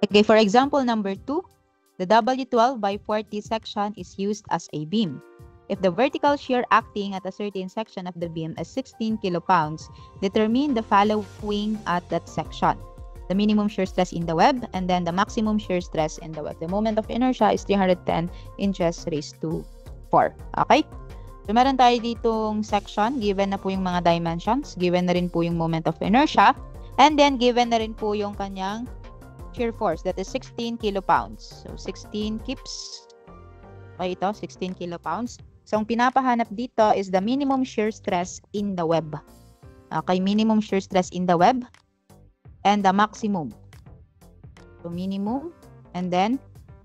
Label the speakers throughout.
Speaker 1: Okay, for example number 2, the W12 by 40 section is used as a beam. If the vertical shear acting at a certain section of the beam is 16 kilopounds, determine the following at that section. The minimum shear stress in the web and then the maximum shear stress in the web. The moment of inertia is 310 inches raised to 4. Okay? So, meron tayo ditong section. Given na po yung mga dimensions. Given na rin po yung moment of inertia. And then, given na rin po yung kanyang shear force. That is 16 kilopounds. So, 16 kips. Okay, ito, 16 kilopounds. So, ang pinapahanap dito is the minimum shear stress in the web. Okay, minimum shear stress in the web. And the maximum. So, minimum. And then,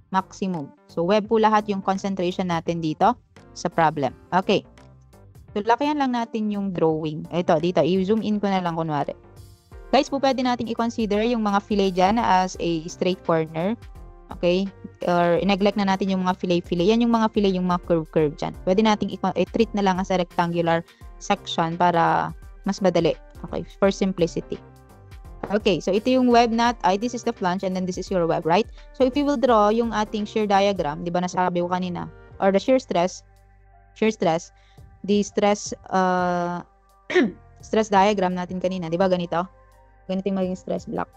Speaker 1: maximum. So, web po lahat yung concentration natin dito sa problem. Okay. So, lakihan lang natin yung drawing. Ito, dito. I-zoom in ko na lang kunwari. Guys, po pwede natin i-consider yung mga fillet dyan as a straight corner. Okay? Or neglect na natin yung mga fillet. Yan yung mga fillet, yung mga curve dyan. Pwede natin i-treat na lang as a rectangular section para mas madali. Okay? For simplicity. Okay, so ito yung web this is the flange and then this is your web, right? So if you will draw yung ating shear diagram, di ba nasabi ko kanina, or the shear stress, the stress stress diagram natin kanina, di ba ganito? Ganito yung maging stress block.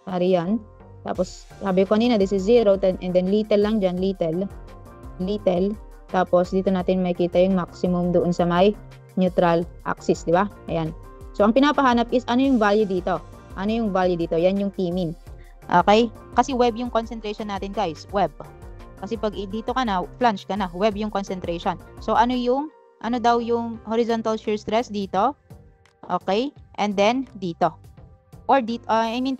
Speaker 1: Pari yan. Tapos, sabi ko kanina, this is 0, and then little lang dyan, little. Tapos, dito natin makikita yung maximum doon sa may neutral axis, di ba? Ayan. So, ang pinapahanap is, ano yung value dito? Ano yung value dito? Yan yung Tmin. Okay? Kasi web yung concentration natin, guys. Web. Kasi pag dito ka na, flange ka na, web yung concentration. So, ano daw yung horizontal shear stress dito? Okay? And then, dito. Or dito,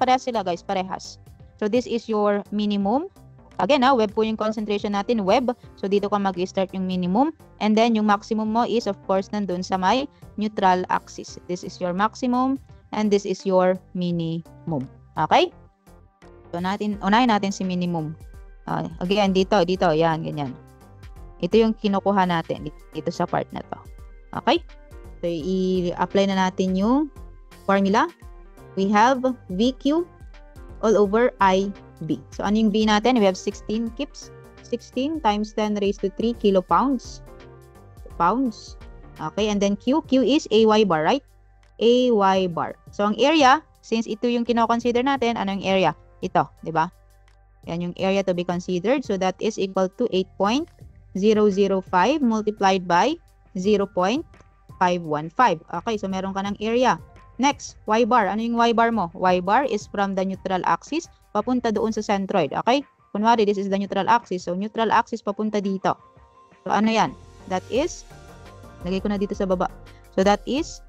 Speaker 1: parehas sila, guys. Parehas. So, this is your minimum. Again, web po yung concentration natin, web. So, dito ka mag-start yung minimum. And then, yung maximum mo is, of course, nandun sa may neutral axis. This is your maximum and this is your minimum. Okay? So, unahin natin si minimum. Again, dito, yan, ganyan. Ito yung kinukuha natin dito sa part na to. Okay? So, i-apply na natin yung formula. We have VQ all over IB. So, ano yung B natin? We have 16 kips. 16 times 10 raised to 3 kilopounds. Pounds. Okay, and then Q is AY bar, right? AY bar. So, ang area, since ito yung kino-consider natin, ano yung area? Ito, di ba? Yan yung area to be considered. So, that is equal to 8.005 multiplied by 0.515. Okay, so meron ka ng area. Next, Y bar. Ano yung Y bar mo? Y bar is from the neutral axis papunta doon sa centroid. Okay? Kunwari, this is the neutral axis. So, neutral axis papunta dito. So, ano yan? That is, lagay ko na dito sa baba. So, that is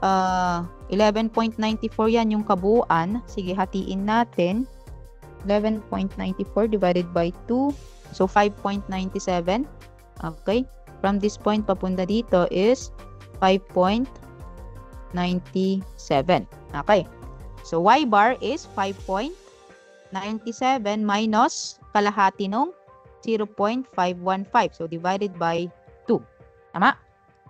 Speaker 1: 11.94 yan yung kabuuan. Sige, hatiin natin. 11.94 divided by 2. So, 5.97. Okay? From this point papunta dito is 5.97. Okay. So, Y bar is 5.97 minus kalahati nung 0.515. So, divided by 2. Tama?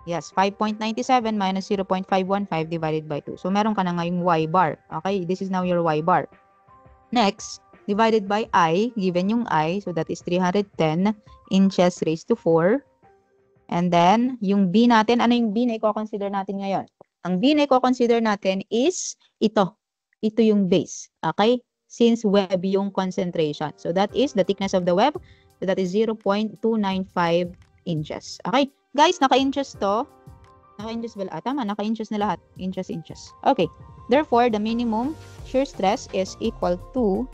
Speaker 1: Yes, 5.97 minus 0.515 divided by 2. So, meron ka na ngayong Y bar. Okay? This is now your Y bar. Next, divided by I, given yung I, so that is 310 inches raised to 4. And then, yung B natin, ano yung B na i-consider natin ngayon? Ang B na i-consider natin is ito. Ito yung base. Okay? Since web yung concentration. So, that is the thickness of the web. So, that is 0.295 inches. Okay? Guys, naka-inches to. Naka-inches ba? Tama, naka-inches na lahat. Inches. Okay. Therefore, the minimum shear stress is equal to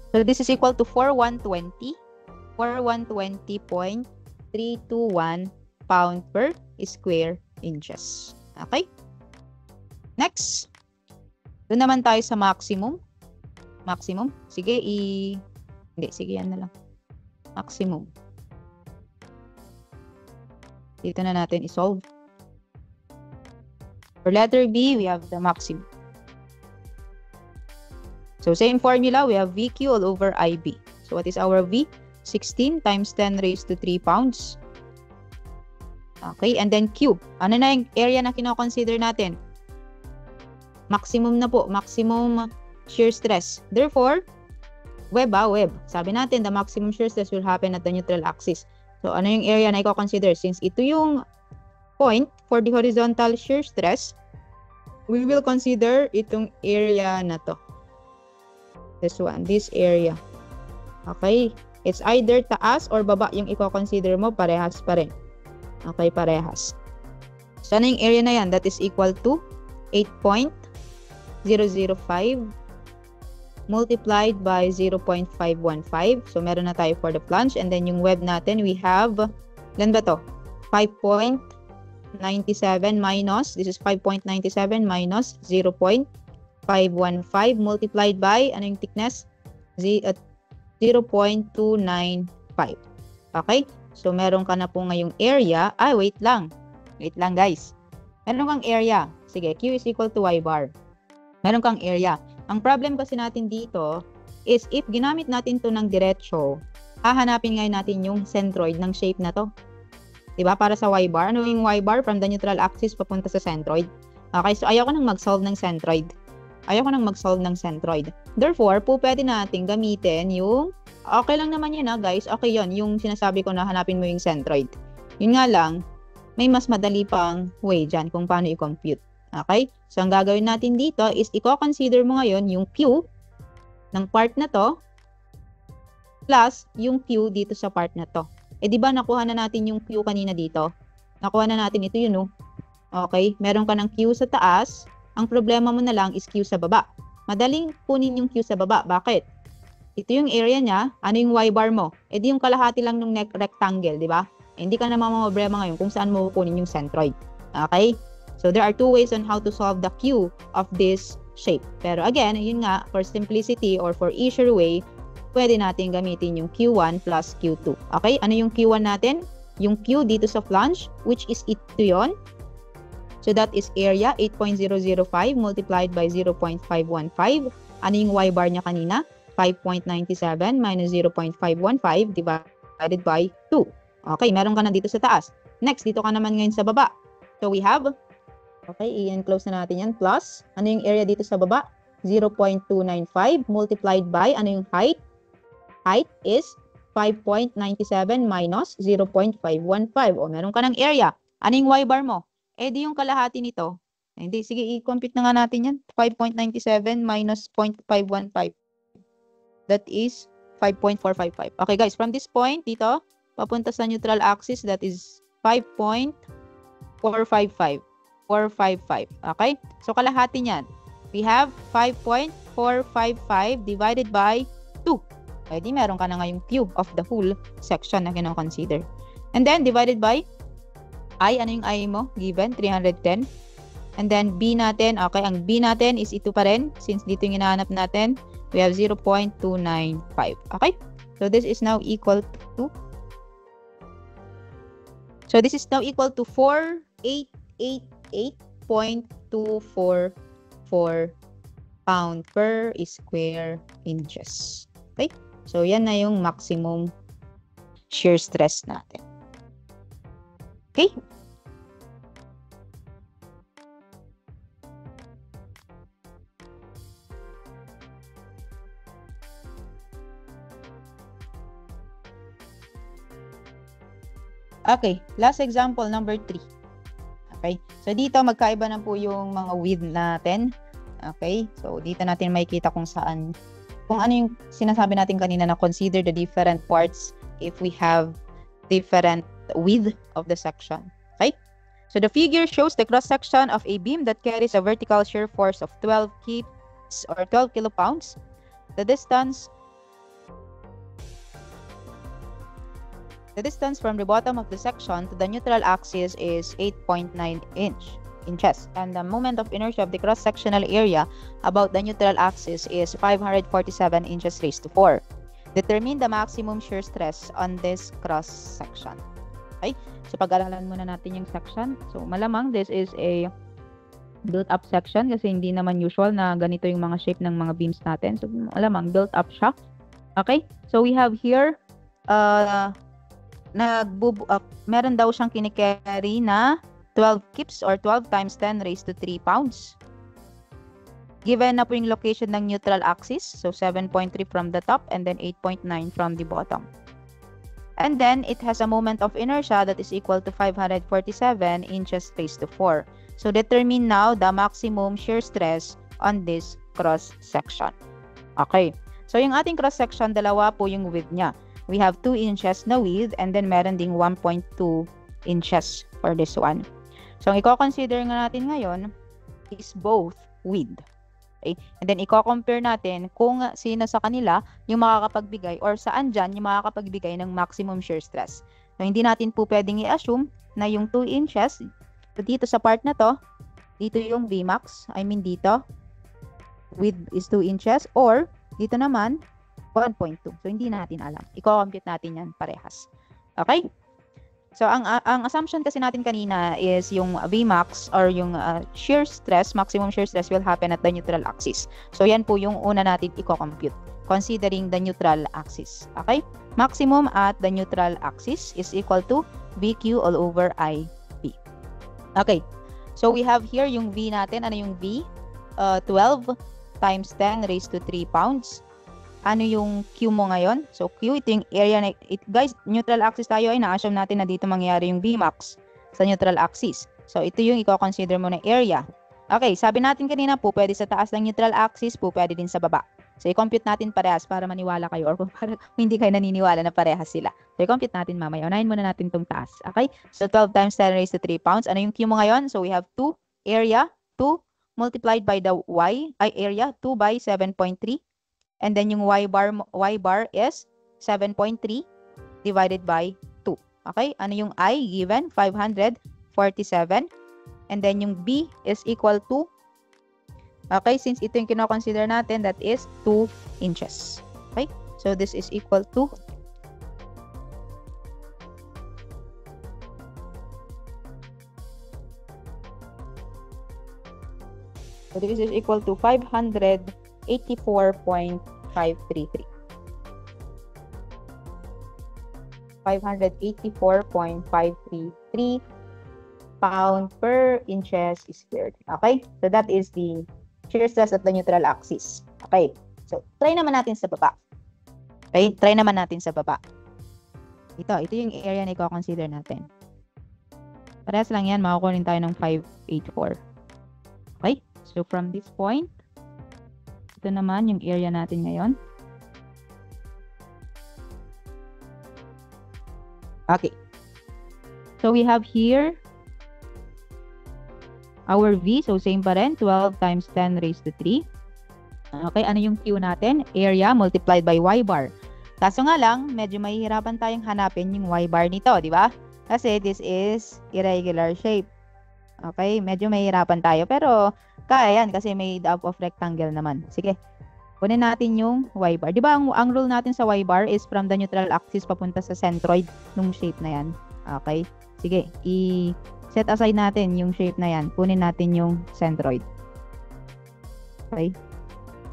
Speaker 1: so this is equal to 4,120.321 pound per square inches. Okay? Next. Doon naman tayo sa maximum. Maximum. Sige, hindi, sige yan na lang. Maximum. Dito na natin i-solve. For letter B, we have the maximum. So same formula, we have VQ all over IB. So what is our V? 16 times 10 raised to 3 pounds. Okay, and then Q. Ano na yung area na kino-consider natin? Maximum na po, maximum shear stress. Therefore, web. Sabi natin, the maximum shear stress will happen at the neutral axis. So ano yung area na i-consider? Since ito yung point for the horizontal shear stress, we will consider itong area na to. This one, this area. Okay? It's either taas or baba yung i-consider mo, parehas pa rin. Okay, parehas. So, ano yung area na yan? That is equal to 8.005 multiplied by 0.515. So, meron na tayo for the plunge. And then, yung web natin, we have, ilan ba to? 5.97 minus, this is 5.97 minus 0.515 multiplied by, ano yung thickness? 0.295. Okay? So, meron ka na po ngayong area. Wait lang. Wait lang, guys. Meron kang area. Sige, Q is equal to Y bar. Meron kang area. Ang problem kasi natin dito is if ginamit natin to ng diretso, hahanapin ngayon natin yung centroid ng shape na to. Diba? Para sa Y bar. Ano yung Y bar? From the neutral axis papunta sa centroid. Okay, so ayoko nang mag-solve ng centroid. Therefore, po pwede natin gamitin yung, okay lang naman yan guys. Okay yon, yung sinasabi ko na hanapin mo yung centroid. Yun nga lang, may mas madali pang way dyan kung paano i-compute. Okay? So, ang gagawin natin dito is i-consider mo ngayon yung Q ng part na to plus yung Q dito sa part na to. Di ba nakuha na natin yung Q kanina dito? Nakuha na natin ito yun, no? Okay? Meron ka ng Q sa taas. Ang problema mo na lang is Q sa baba. Madaling kunin yung Q sa baba. Bakit? Ito yung area niya. Ano yung Y bar mo? Di yung kalahati lang ng rectangle, di ba? Hindi ka na problema ngayon kung saan mo kunin yung centroid. Okay? So, there are two ways on how to solve the Q of this shape. Pero again, yun nga, for simplicity or for easier way, pwede natin gamitin yung Q1 plus Q2. Okay? Ano yung Q1 natin? Yung Q dito sa flange, which is ito yon. So, that is area 8.005 multiplied by 0.515. Ano yung Y bar niya kanina? 5.97 minus 0.515 divided by 2. Okay, meron ka na dito sa taas. Next, dito ka naman ngayon sa baba. So, we have, okay, i-enclose na natin yan, plus, ano yung area dito sa baba? 0.295 multiplied by, ano yung height? Height is 5.97 minus 0.515. O, meron ka ng area. Ano yung Y bar mo? Di yung kalahati nito. Hindi, sige, i-compute na nga natin yan. 5.97 minus 0.515. That is 5.455. Okay, guys, from this point dito, papunta sa neutral axis, that is 5.455. 455. Okay? So, kalahati niyan. We have 5.455 divided by 2. Di meron ka na ngayong Q of the whole section na kino-consider. And then, divided by I, ano yung I mo? Given, 310. And then, B natin, okay, ang B natin is ito pa rin. Since dito yung hinahanap natin, we have 0.295. Okay? So, this is now equal to 4888.244 pound per square inches. Okay? So, yan na yung maximum shear stress natin. Okay? Okay, last example, number 3. Okay, so dito magkaiba na po yung mga width natin. Okay, so dito natin makikita kung saan, kung ano yung sinasabi natin kanina na consider the different parts if we have different width of the section. Okay, so the figure shows the cross-section of a beam that carries a vertical shear force of 12 kips or 12 kilopounds. The distance from the bottom of the section to the neutral axis is 8.9 inches. And the moment of inertia of the cross-sectional area about the neutral axis is 547 inches raised to 4. Determine the maximum shear stress on this cross-section. Okay? So, pag-aralan muna natin yung section. So, malamang this is a built-up section kasi hindi naman usual na ganito yung mga shape ng mga beams natin. So, alamang built-up siya. Okay? So, we have here, meron daw siyang kinikerry na 12 kips or 12 times 10 raised to 3 pounds. Given na po yung location ng neutral axis, so 7.3 from the top and then 8.9 from the bottom. And then, it has a moment of inertia that is equal to 547 inches raised to 4. So, determine now the maximum shear stress on this cross-section. Okay. So, yung ating cross-section, dalawa po yung width niya. We have 2 inches na width and then meron ding 1.2 inches for this one. So, ang i-consider nga natin ngayon is both width. Okay? And then, i-compare natin kung sino sa kanila yung makakapagbigay or saan dyan yung makakapagbigay ng maximum shear stress. So, hindi natin po pwedeng i-assume na yung 2 inches, dito sa part na to, dito yung Vmax, I mean dito, width is 2 inches, or dito naman, 1.2. So, hindi natin alam. I-compute natin yan parehas. Okay? So, ang assumption kasi natin kanina is yung Vmax or yung shear stress, maximum shear stress will happen at the neutral axis. So, yan po yung una natin i-compute considering the neutral axis. Okay? Maximum at the neutral axis is equal to VQ all over IB. Okay. So, we have here yung V natin. Ano yung V? 12 times 10 raised to 3 pounds. Ano yung Q mo ngayon? So, Q, ito yung area na, guys, neutral axis tayo ay na-assume natin na dito mangyayari yung Vmax sa neutral axis. So, ito yung i-consider mo na area. Okay, sabi natin kanina po, pwede sa taas ng neutral axis po, pwede din sa baba. So, i-compute natin parehas para maniwala kayo or kung hindi kayo naniniwala na parehas sila. So, i-compute natin mamaya. Unahin muna natin itong taas. Okay? So, 12 times 10 raised to 3 pounds. Ano yung Q mo ngayon? So, we have 2 area, 2 multiplied by the Y, ay area, 2 by 7.3. And then yung Y bar is 7.3 divided by 2. Okay? Ano yung I given? 547. And then yung B is equal to, okay, since ito yung kino-consider natin, that is 2 inches. Okay? So, this is equal to this is equal to 584.533. 584.533 pound per inches squared. Okay? So, that is the shear stress at the neutral axis. Okay? So, try naman natin sa baba. Okay? Try naman natin sa baba. Ito yung area na i-consider natin. Parehas lang yan, makakunin tayo ng 584. Okay? So, from this point, ito naman yung area natin ngayon. Okay. So, we have here our V. So, same pa rin. 12 times 10 raised to 3. Okay. Ano yung Q natin? Area multiplied by Y bar. Kaso nga lang, medyo mahihirapan tayong hanapin yung Y bar nito, di ba? Kasi this is irregular shape. Okay. Medyo mahihirapan tayo. Pero, kaya yan kasi made up of rectangle naman. Sige. Kunin natin yung Y bar. Di ba ang rule natin sa Y bar is from the neutral axis papunta sa centroid nung shape na yan. Okay. Sige. I-set aside natin yung shape na yan. Kunin natin yung centroid. Okay.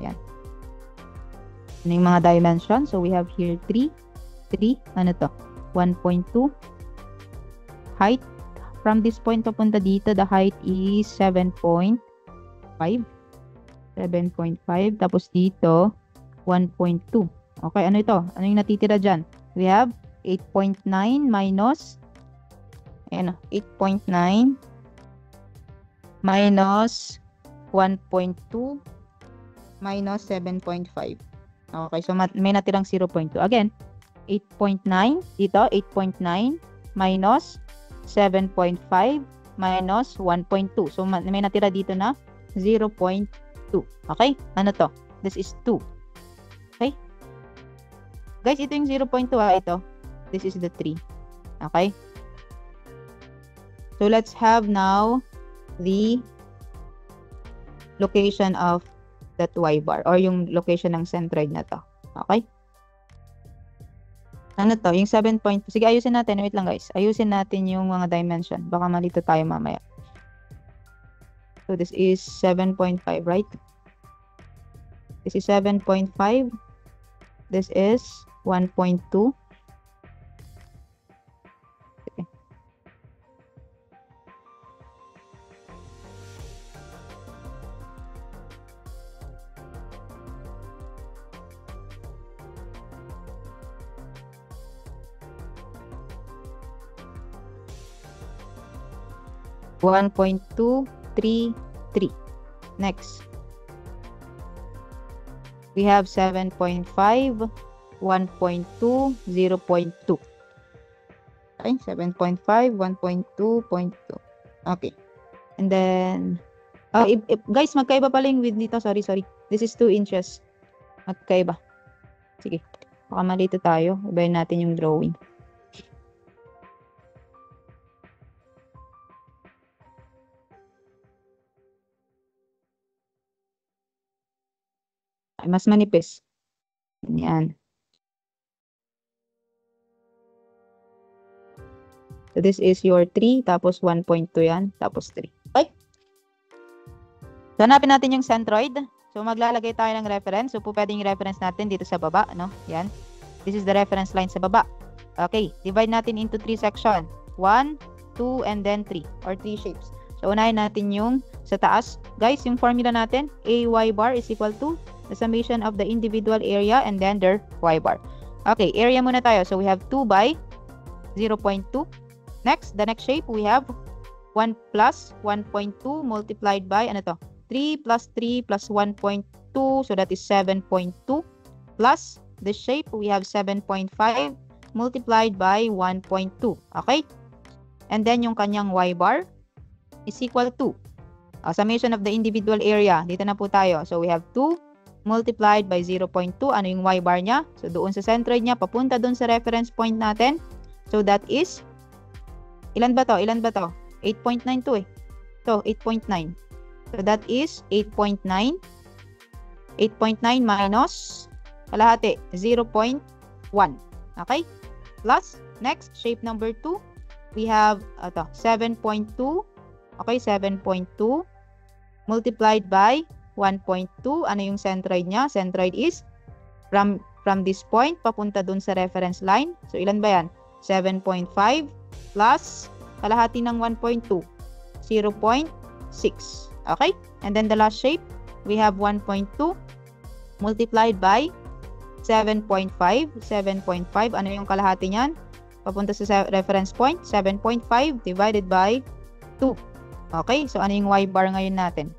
Speaker 1: Yan. Ano yung mga dimensions? So, we have here 3. 3. Ano to? 1.2. Height. From this point papunta dito, the height is 7.5. 7.5. Tapos dito, 1.2. Okay, ano ito? Ano yung natitira dyan? We have 8.9 minus 8.9 minus 1.2 minus 7.5. Okay, so may natirang 0.2. Again, 8.9 dito, 8.9 minus 7.5 minus 1.2. So, may natira dito na 0.2. Okay? Ano to? This is 2. Okay? Guys, ito yung 0.2 ha. Ito. This is the 3. Okay? So, let's have now the location of that Y bar or yung location ng centroid na to. Okay? Ano to? Yung 7 point. Sige, ayusin natin. Wait lang guys. Ayusin natin yung mga dimension. Baka malito tayo mamaya. So this is 7.5, right? This is 7.5. This is 1.2. Okay. $1.233. Next, we have 7.5, 1.2, 0.2. Okay, 7.5, 1.2, 0.2. Okay. And then, guys, magkaiba pala yung width nito. Sorry. This is 2 inches. Magkaiba. Sige. Baka malito tayo. Ibayin natin yung drawing. Ay, mas manipis. Yan. So, this is your 3, tapos 1.2 yan, tapos 3. Okay? So, hanapin natin yung centroid. So, maglalagay tayo ng reference. So, pwedeng reference natin dito sa baba, no? Yan. This is the reference line sa baba. Okay. Divide natin into 3 section. 1, 2, and then 3. Or 3 shapes. So, unahin natin yung sa taas. Guys, yung formula natin, AY bar is equal to the summation of the individual area and then their Y bar. Okay. Area muna tayo. So, we have 2 by 0.2. Next, the next shape, we have 1 plus 1.2 multiplied by, 3 plus 3 plus 1.2, so that is 7.2, plus the shape, we have 7.5 multiplied by 1.2, okay? And then, yung kanyang Y bar is equal to, summation of the individual area, dito na po tayo. So, we have 2 multiplied by 0.2, ano yung Y bar niya? So, doon sa centroid niya, papunta doon sa reference point natin. So, that is, ilan ba to? 8.9 to eh. So, 8.9. So, that is 8.9. 8.9 minus kalahati, 0.1. Okay? Plus, next, shape number 2. We have 7.2. Okay, 7.2 multiplied by 1.2. Ano yung centroid niya? Centroid is from this point, papunta dun sa reference line. So, ilan ba yan? 7.5 plus kalahati ng 1.2, 0.6. Okay? And then the last shape, we have 1.2 multiplied by 7.5. 7.5, ano yung kalahati niyan? Papunta sa reference point, 7.5 divided by 2. Okay? So, ano yung Y bar ngayon natin?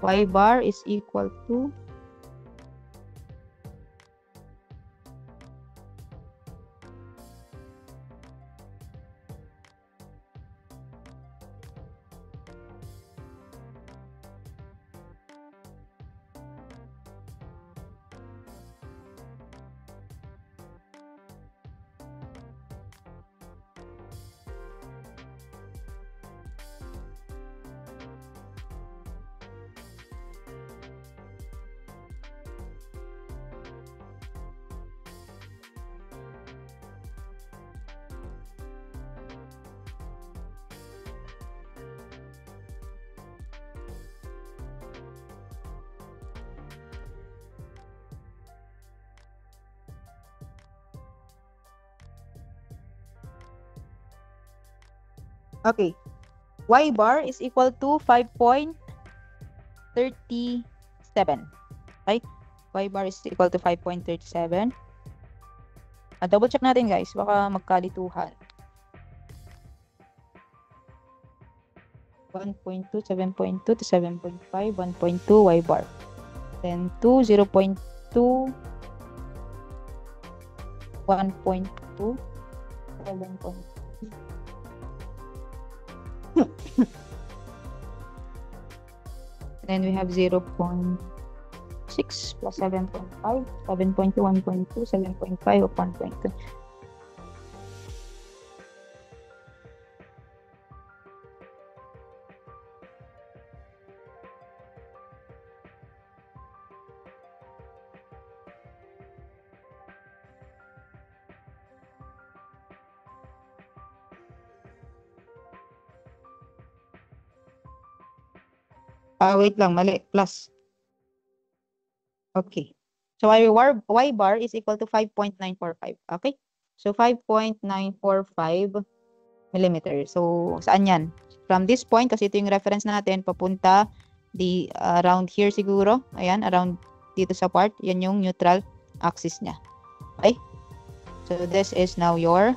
Speaker 1: Y bar is equal to okay. Y bar is equal to 5.37. Okay? Y bar is equal to 5.37. Double check natin guys, baka magkalituhan. 1.2, 7.2 to 7.5, 1.2 Y bar. Then 2, 0.2, 1.2, 7.2. Then we have 0.6 plus 7.5, 7.2, 1.2, 7.5 of 1.2. Wait lang, mali. Plus. Okay. So, y bar is equal to 5.945. Okay? So, 5.945 millimeter. So, saan yan? From this point, kasi ito yung reference natin, papunta around here siguro. Ayan, around dito sa part. Yan yung neutral axis niya. Okay? So, this is now your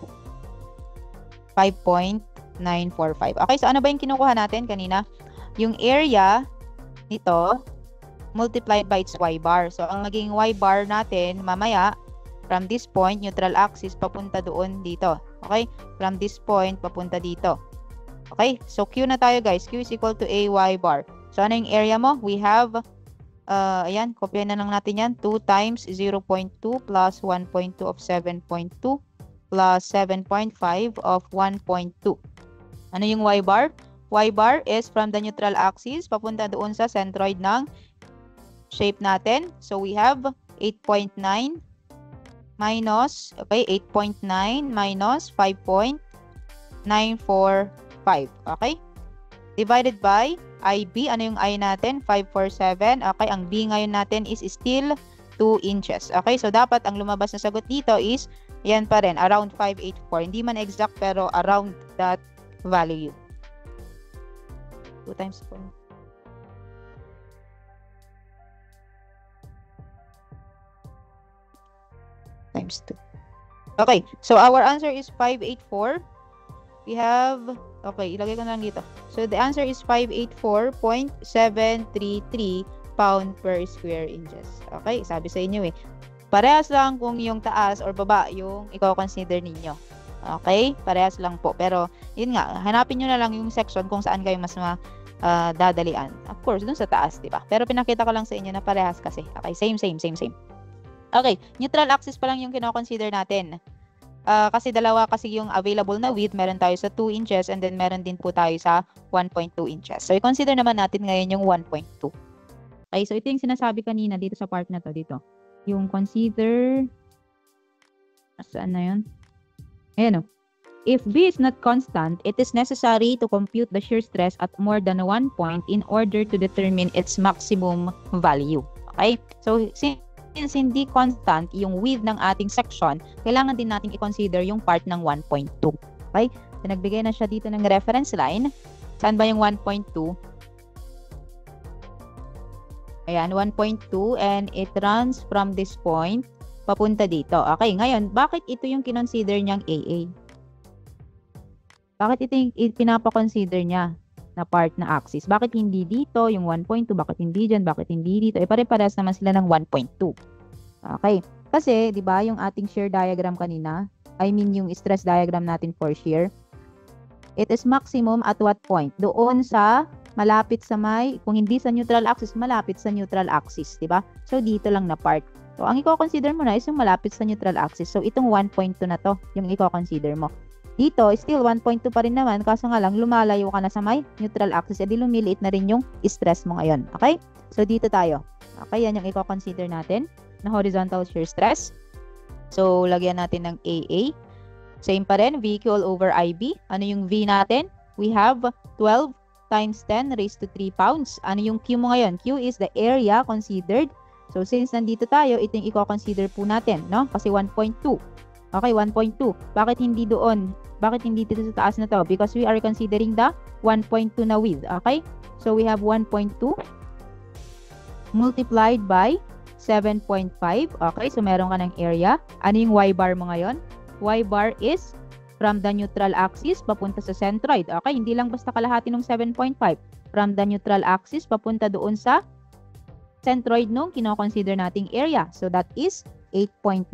Speaker 1: 5.945. Okay, so ano ba yung kinukuha natin kanina? Yung area nito multiplied by its y bar. So, ang maging y bar natin mamaya, from this point, neutral axis, papunta doon dito. Okay? From this point, papunta dito. Okay? So, Q na tayo guys. Q is equal to AY bar. So, ano yung area mo? We have, ayan, kopya na lang natin yan. 2 times 0.2 plus 1.2 of 7.2 plus 7.5 of 1.2. Ano yung y bar? Y bar is from the neutral axis, papunta doon sa centroid ng shape natin. So, we have 8.9 minus, okay, 8.9 minus 5.945. Okay? Divided by IB. Ano yung I natin? 547. Okay, ang B ngayon natin is still 2 inches. Okay, so dapat ang lumabas na sagot dito is, yan pa rin, around 584. Hindi man exact, pero around that value. 2 times 4. Times 2. Okay, so our answer is 584. We have, okay, ilagay ko na lang dito. So the answer is 584.733 pound per square inches. Okay, sabi sa inyo parehas lang kung yung taas or baba yung i-consider ninyo. Okay, parehas lang po. Pero yun nga, hanapin nyo na lang yung section kung saan kayo mas dadalian. Of course, dun sa taas, di ba? Pero pinakita ko lang sa inyo na parehas kasi. Okay, same. Okay, neutral axis pa lang yung kino-consider natin. Kasi dalawa kasi yung available na width, meron tayo sa 2 inches and then meron din po tayo sa 1.2 inches. So, i-consider naman natin ngayon yung 1.2. Okay, so ito yung sinasabi kanina dito sa part na to, dito. Yung consider, saan na yun? Ayan o. If B is not constant, it is necessary to compute the shear stress at more than 1 point in order to determine its maximum value. Okay? So, since hindi constant yung width ng ating section, kailangan din natin i-consider yung part ng 1.2. Okay? So, nagbigay na siya dito ng reference line. Saan ba yung 1.2? Ayan, 1.2 and it runs from this point papunta dito. Okay, ngayon, bakit ito yung kinonsider niyang AA? Bakit ito yung pinapa-consider niya na part na axis? Bakit hindi dito yung 1.2? Bakit hindi dyan? Bakit hindi dito? Pare-parehas naman sila ng 1.2. Okay. Kasi, di ba, yung ating shear diagram kanina, I mean yung stress diagram natin for shear, it is maximum at what point? Doon sa malapit sa kung hindi sa neutral axis, malapit sa neutral axis, di ba? So, dito lang na part. So, ang i-consider mo na is yung malapit sa neutral axis. So, itong 1.2 na to, yung i-consider mo. Dito, still 1.2 pa rin naman, kaso nga lang, lumalayo ka na sa neutral axis, edi lumiliit na rin yung stress mo ngayon. Okay? So, dito tayo. Okay, yan yung i-consider natin na horizontal shear stress. So, lagyan natin ng AA. Same pa rin, V equal over IB. Ano yung V natin? We have 12 times 10 raised to 3 pounds. Ano yung Q mo ngayon? Q is the area considered. So, since nandito tayo, ito yung i-consider po natin, no? Kasi 1.2. Okay, 1.2. Bakit hindi doon? Bakit hindi dito sa taas na to? Because we are considering the 1.2 na width. Okay? So, we have 1.2 multiplied by 7.5. Okay, so meron ka ng area. Ano yung y bar mo ngayon? Y bar is from the neutral axis papunta sa centroid. Okay, hindi lang basta kalahati ng 7.5. From the neutral axis papunta doon sa centroid nung kino-consider nating area. So, that is 8.9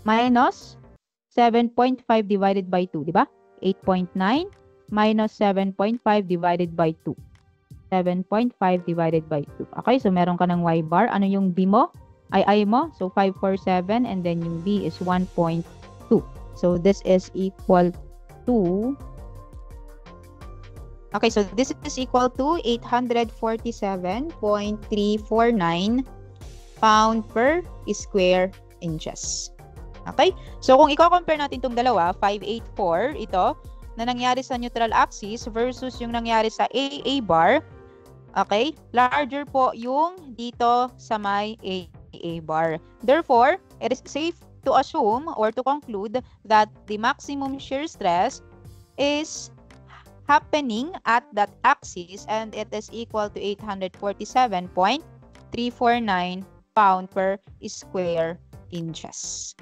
Speaker 1: minus 7.5 divided by 2, di ba? 8.9 minus 7.5 divided by 2. 7.5 divided by 2. Okay, so meron ka ng y bar. Ano yung B mo? I mo? So, 547 and then yung B is 1.2. So, this is equal to... Okay, so this is equal to 847.349 pound per square inches. Okay? So, kung i-compare natin itong dalawa, 584, ito, na nangyari sa neutral axis versus yung nangyari sa AA bar, okay, larger po yung dito sa may AA bar. Therefore, it is safe to assume or to conclude that the maximum shear stress is happening at that axis and it is equal to 847.349 pound per square inches.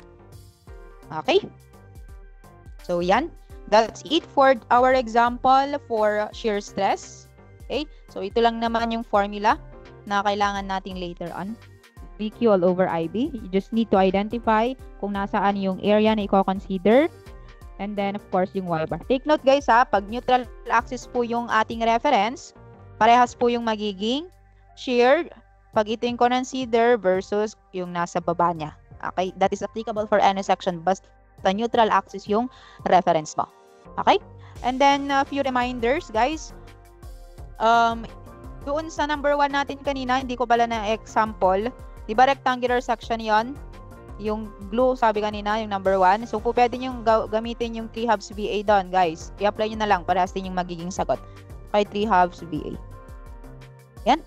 Speaker 1: Okay? So, yan. That's it for our example for shear stress. Okay? So, ito lang naman yung formula na kailangan natin later on. VQ all over IB. You just need to identify kung nasaan yung area na i-consider. And then, of course, yung Y bar. Take note, guys, ha. Pag neutral axis po yung ating reference, parehas po yung magiging shear pag ito yung consider versus yung nasa baba niya. Okay? That is applicable for any section. Basta neutral axis yung reference mo. Okay? And then, a few reminders, guys. Doon sa number 1 natin kanina, hindi ko pala na example. Diba rectangular section yon? Yung glue, sabi kanina, yung number 1. So, po pwede nyo gamitin yung 3 halves BA doon, guys. I-apply nyo na lang. Parehas din yung magiging sagot. Okay, 3 halves BA. Yan.